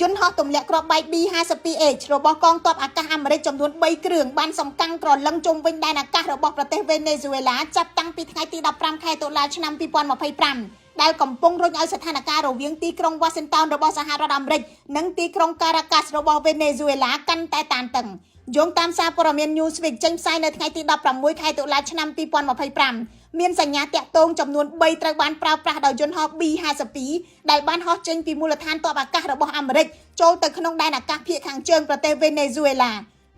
យន្តហោះទម្លាក់គ្រាប់បែក B-52H របស់កងទ័ពអាកាសអាមេរិកចំនួន3គ្រឿងបានសំកាំងក្រឡឹងជុំវិញដែនអាកាសរបស់ប្រទេសវេណេស៊ុយអេឡាចាប់តាំងពីថ្ងៃទី15ខែតុលាឆ្នាំ2025ដែលកំពុងរុញឲ្យស្ថានភាពរវាងទីក្រុង Washington របស់សហរដ្ឋអាមេរិកនិងទីក្រុង Caracas របស់វេណេស៊ុយអេឡាកាន់តែតានតឹងយោងតាមសារព័ត៌មាន Newsweek ចេញផ្សាយនៅថ្ងៃទី16ខែតុលាឆ្នាំ2025មានសញ្ញាតាក់ទងចំនួន3ត្រូវបានប្រើប្រាស់ដោយយន្តហោះ B-52 ដែលបានហោះចេញពីមូលដ្ឋានទ័ពអាកាសរបស់អាមេរិកចូលទៅក្នុងដែនអាកាសភាគខាងជើងប្រទេសវេណេស៊ុយអេឡា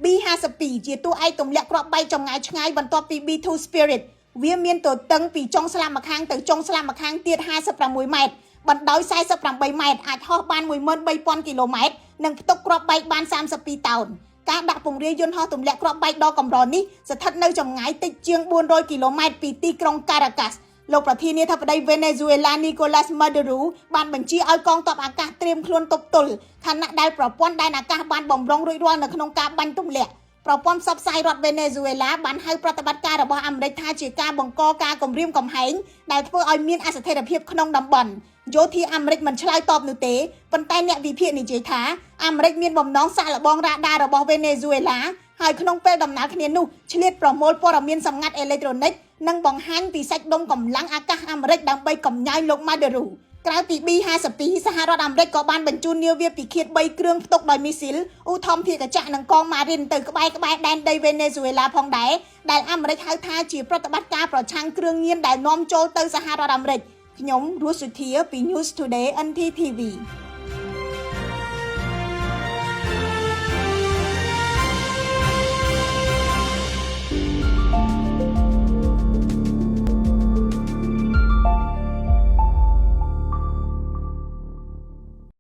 B-52 ជាតួឯកទម្លាក់គ្រាប់បែកចម្ងាយឆ្ងាយបន្ទាប់ពី B-2 Spirit វាមានទទឹងពីចុងស្លាបម្ខាងទៅចុងស្លាបម្ខាងទៀត56ម៉ែត្របណ្ដោយ48ម៉ែត្រអាចហោះបាន 13000 គីឡូម៉ែត្រនិងផ្ទុកគ្រាប់បែកបាន32តោនការដាក់ពង្រាយយន្តហោះទម្លាក់គ្រាប់បែកដ៏កម្រនេះស្ថិតនៅចម្ងាយតិចជាង400គីឡូម៉ែត្រពីទីក្រុង Caracas លោកប្រធានាធិបតីវេណេស៊ុយអេឡា Nicolas Maduro បានបញ្ជាឲ្យកងទ័ពអាកាសត្រៀមខ្លួនទប់ទល់ខណៈដែលប្រព័ន្ធដែនអាកាសបានបំរុងរួចរាល់នៅក្នុងការបាញ់ទម្លាក់ប្រព័ន្ធផ្សព្វផ្សាយរដ្ឋវេណេស៊ុយអេឡាបានហៅប្រតិបត្តិការរបស់អាមេរិកថាជាការបង្កការគំរាមកំហែងដែលធ្វើឲ្យមានអស្ថិរភាពក្នុងតំបន់យោធាអាមេរិកមិនឆ្លើយតបនោះទេប៉ុន្តែអ្នកវិភាគនិយាយថាអាមេរិកមានបំណងសាកល្បងរ៉ាដារបស់វេណេស៊ុយអេឡាហើយក្នុងពេលដំណើរគ្នានោះឆ្លៀតប្រមូលព័ត៌មានសម្ងាត់អេឡិចត្រូនិកនិងបង្ហាញពីសាច់ដុំកម្លាំងអាកាសអាមេរិកដើម្បីកំញាយលោក Maduro ក្រៅពី B-52 សហរដ្ឋអាមេរិកក៏បានបញ្ជូននាវាពិឃាត3គ្រឿងផ្ទុកដោយមីស៊ីលឧទ្ធម្ភាគចក្រនិងកងម៉ារីនទៅក្បែរដែនដីវេណេស៊ុយអេឡាផងដែរដែលអាមេរិកហៅថាជាប្រតិបត្តិការប្រឆាំងគ្រឿងញៀនដែលនាំចូលទៅសហរដ្ឋអាមេរិកខ្ញុំរស់សុធាពី News Today NTTV